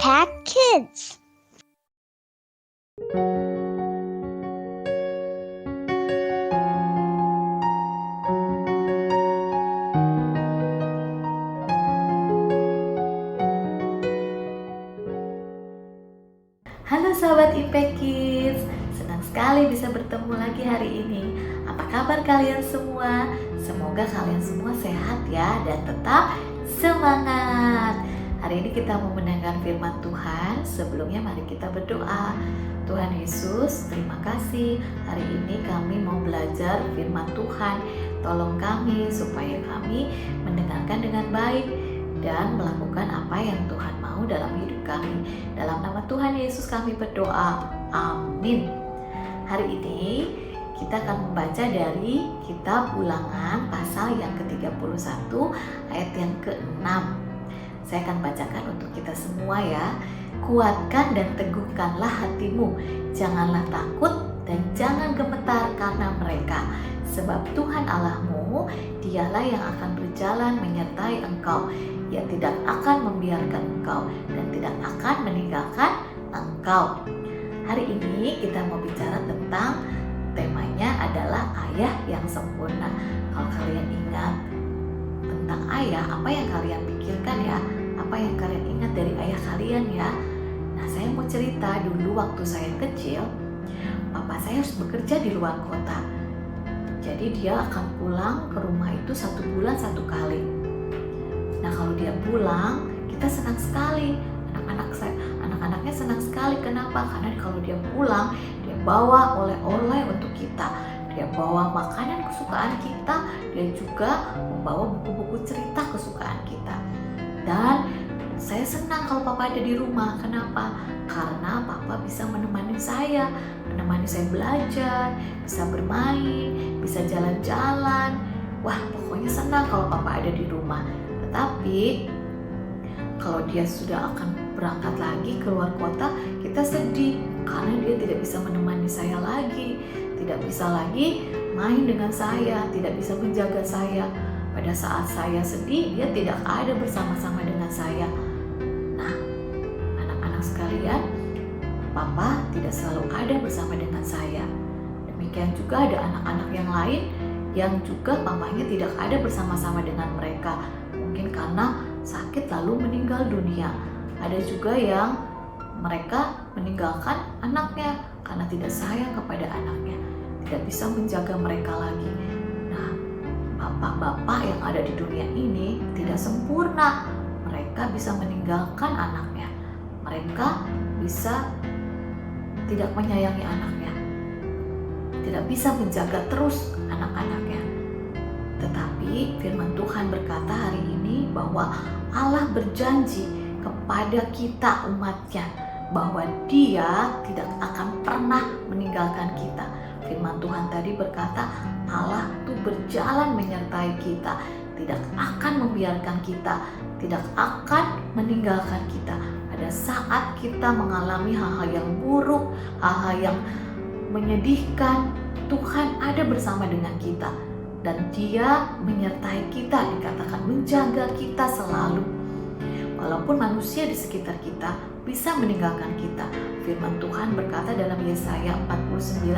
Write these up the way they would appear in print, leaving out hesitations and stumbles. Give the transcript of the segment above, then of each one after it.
Impact Kids. Halo sahabat Impact Kids, senang sekali bisa bertemu lagi hari ini. Apa kabar kalian semua? Semoga kalian semua sehat ya dan tetap semangat. Hari ini kita mau mendengar firman Tuhan. Sebelumnya mari kita berdoa. Tuhan Yesus, terima kasih. Hari ini kami mau belajar firman Tuhan. Tolong kami supaya kami mendengarkan dengan baik dan melakukan apa yang Tuhan mau dalam hidup kami. Dalam nama Tuhan Yesus kami berdoa. Amin. Hari ini kita akan membaca dari kitab Ulangan pasal yang ke-31 ayat yang ke-6. Saya akan bacakan untuk kita semua ya. Kuatkan dan teguhkanlah hatimu, janganlah takut dan jangan gemetar karena mereka. Sebab Tuhan Allahmu, dialah yang akan berjalan menyertai engkau. Ia tidak akan membiarkan engkau dan tidak akan meninggalkan engkau. Hari ini kita mau bicara tentang temanya adalah ayah yang sempurna. Kalau kalian ingat tentang ayah, apa yang kalian pikirkan ya? Apa yang kalian ingat dari ayah kalian ya? Nah, saya mau cerita dulu waktu saya kecil, papa saya harus bekerja di luar kota. Jadi dia akan pulang ke rumah itu 1 bulan 1 kali. Nah, kalau dia pulang, kita senang sekali. Anak-anaknya senang sekali. Kenapa? Karena kalau dia pulang, dia bawa oleh-oleh untuk kita. Dia bawa makanan kesukaan kita. Dia juga membawa buku-buku cerita kesukaan kita. Dan saya senang kalau papa ada di rumah. Kenapa? Karena papa bisa menemani saya belajar, bisa bermain, bisa jalan-jalan. Wah, pokoknya senang kalau papa ada di rumah. Tetapi kalau dia sudah akan berangkat lagi ke luar kota, kita sedih karena dia tidak bisa menemani saya lagi, tidak bisa lagi main dengan saya, tidak bisa menjaga saya. Pada saat saya sedih, dia tidak ada bersama-sama dengan saya. Nah, anak-anak sekalian, papa tidak selalu ada bersama dengan saya. Demikian juga ada anak-anak yang lain yang juga papanya tidak ada bersama-sama dengan mereka. Mungkin karena sakit lalu meninggal dunia. Ada juga yang mereka meninggalkan anaknya karena tidak sayang kepada anaknya, tidak bisa menjaga mereka lagi. Nah, bapak-bapak yang ada di dunia ini tidak sempurna. Mereka bisa meninggalkan anaknya. Mereka bisa tidak menyayangi anaknya, tidak bisa menjaga terus anak-anaknya. Tetapi firman Tuhan berkata hari ini bahwa Allah berjanji kepada kita umatnya bahwa Dia tidak akan pernah meninggalkan kita. Firman Tuhan tadi berkata Allah itu berjalan menyertai kita, tidak akan membiarkan kita, tidak akan meninggalkan kita. Pada saat kita mengalami hal-hal yang buruk, hal-hal yang menyedihkan, Tuhan ada bersama dengan kita. Dan Dia menyertai kita, dikatakan menjaga kita selalu. Walaupun manusia di sekitar kita bisa meninggalkan kita. Firman Tuhan berkata dalam Yesaya 49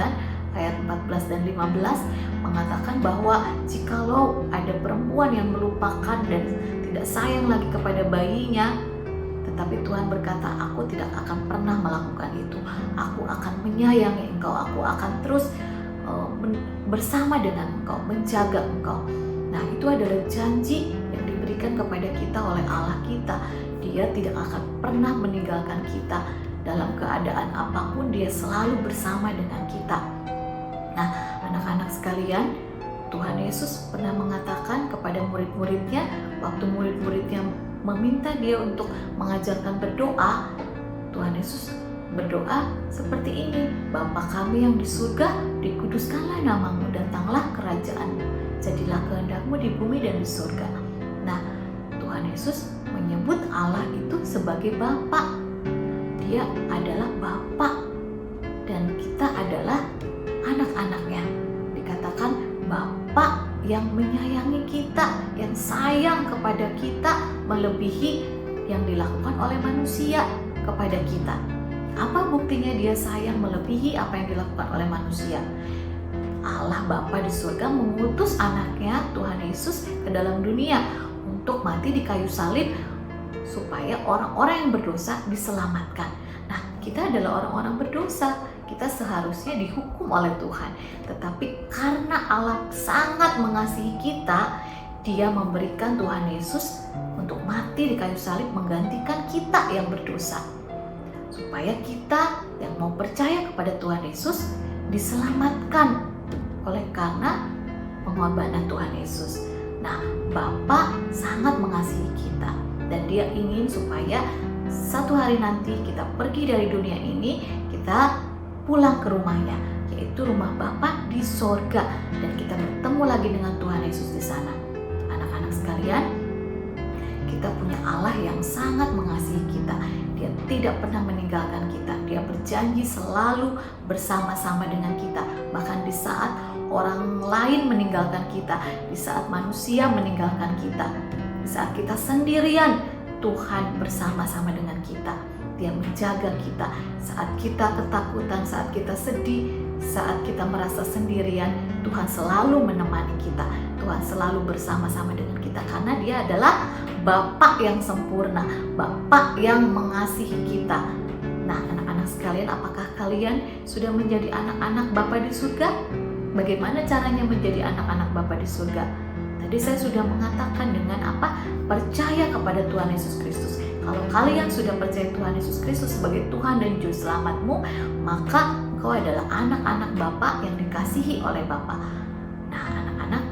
ayat 14 dan 15 mengatakan bahwa jikalau ada perempuan yang melupakan dan tidak sayang lagi kepada bayinya, tetapi Tuhan berkata, aku tidak akan pernah melakukan itu. Aku akan menyayangi engkau, aku akan terus bersama dengan engkau, menjaga engkau. Nah, itu adalah janji yang diberikan kepada kita oleh Allah kita. Dia tidak akan pernah meninggalkan kita dalam keadaan apapun. Dia selalu bersama dengan kita. Nah, anak-anak sekalian, Tuhan Yesus pernah mengatakan kepada murid-muridnya, waktu murid-muridnya meminta dia untuk mengajarkan berdoa, Tuhan Yesus berdoa seperti ini, Bapa kami yang di surga, dikuduskanlah namamu, datanglah kerajaanmu, jadilah kehendakmu di bumi dan di surga. Nah, Tuhan Yesus menyebut Allah itu sebagai Bapa. Dia adalah Bapa dan kita adalah anak-anaknya. Dikatakan Bapa yang menyayangi kita, yang sayang kepada kita melebihi yang dilakukan oleh manusia. kepada kita. Apa buktinya dia sayang melebihi apa yang dilakukan oleh manusia? Allah Bapa di surga mengutus anaknya Tuhan Yesus ke dalam dunia untuk mati di kayu salib supaya orang-orang yang berdosa diselamatkan. Nah, kita adalah orang-orang berdosa. Kita seharusnya dihukum oleh Tuhan. Tetapi karena Allah sangat mengasihi kita, Dia memberikan Tuhan Yesus untuk mati di kayu salib menggantikan kita yang berdosa. Supaya kita yang mau percaya kepada Tuhan Yesus diselamatkan oleh karena pengorbanan Tuhan Yesus. Nah, Bapa sangat mengasihi kita dan Dia ingin supaya satu hari nanti kita pergi dari dunia ini, kita pulang ke rumahnya, yaitu rumah Bapa di sorga, dan kita bertemu lagi dengan Tuhan Yesus di sana. Anak-anak sekalian, kita punya Allah yang sangat mengasihi kita. Dia tidak pernah meninggalkan kita. Dia berjanji selalu bersama-sama dengan kita, bahkan di saat orang lain meninggalkan kita, di saat manusia meninggalkan kita, di saat kita sendirian, Tuhan bersama-sama dengan kita. Dia menjaga kita saat kita ketakutan, saat kita sedih, saat kita merasa sendirian. Tuhan selalu menemani kita. Tuhan selalu bersama-sama dengan kita karena Dia adalah Bapa yang sempurna, Bapa yang mengasihi kita. Nah, anak-anak sekalian, apakah kalian sudah menjadi anak-anak Bapa di surga? Bagaimana caranya menjadi anak-anak Bapa di surga? Tadi saya sudah mengatakan dengan apa? Percaya kepada Tuhan Yesus Kristus. Kalau kalian sudah percaya Tuhan Yesus Kristus sebagai Tuhan dan Juru Selamatmu, maka engkau adalah anak-anak Bapa yang dikasihi oleh Bapa. Nah, anak-anak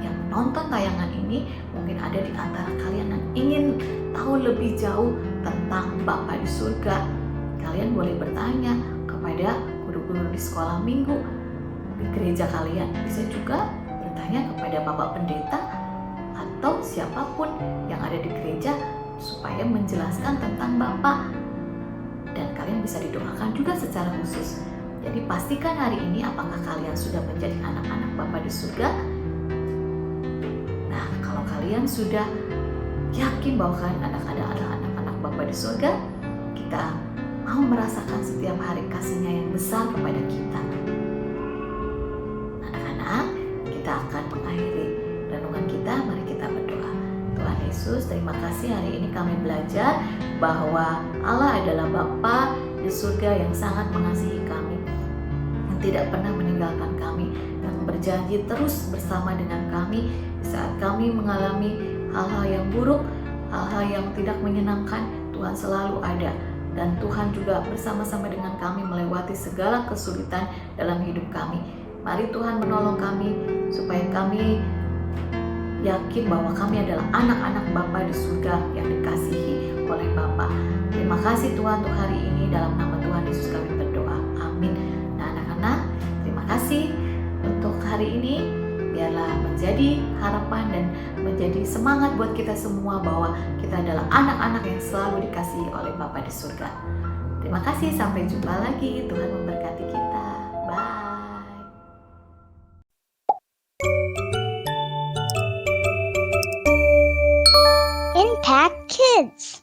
yang menonton tayangan ini, mungkin ada di antara kalian yang ingin tahu lebih jauh tentang Bapa di surga. Kalian boleh bertanya kepada guru-guru di sekolah minggu di gereja kalian. Bisa juga bertanya kepada Bapak Pendeta atau siapapun yang ada di gereja supaya menjelaskan tentang Bapa. Dan kalian bisa didoakan juga secara khusus. Jadi pastikan hari ini apakah kalian sudah menjadi anak-anak Bapa di surga. Nah, kalau kalian sudah yakin bahwa kalian adalah anak-anak Bapa di surga, kita mau merasakan setiap hari kasih-Nya yang besar kepada kita. Anak-anak, kita akan mengakhiri renungan kita. Mari kita berdoa. Tuhan Yesus, terima kasih hari ini kami belajar bahwa Allah adalah Bapa di surga yang sangat mengasihi kami, yang tidak pernah meninggalkan kami, yang berjanji terus bersama dengan kami di saat kami mengalami hal-hal yang buruk, hal-hal yang tidak menyenangkan. Tuhan selalu ada, dan Tuhan juga bersama-sama dengan kami melewati segala kesulitan dalam hidup kami. Mari Tuhan menolong kami supaya kami yakin bahwa kami adalah anak-anak Bapa di surga yang dikasihi oleh Bapa. Terima kasih Tuhan untuk hari ini, dalam nama Tuhan Yesus kami berdoa. Amin. Nah, anak-anak, terima kasih untuk hari ini. Biarlah menjadi harapan dan menjadi semangat buat kita semua bahwa kita adalah anak-anak yang selalu dikasihi oleh Bapa di surga. Terima kasih, sampai jumpa lagi. Tuhan memberkati kita. Bye. Impact Kids.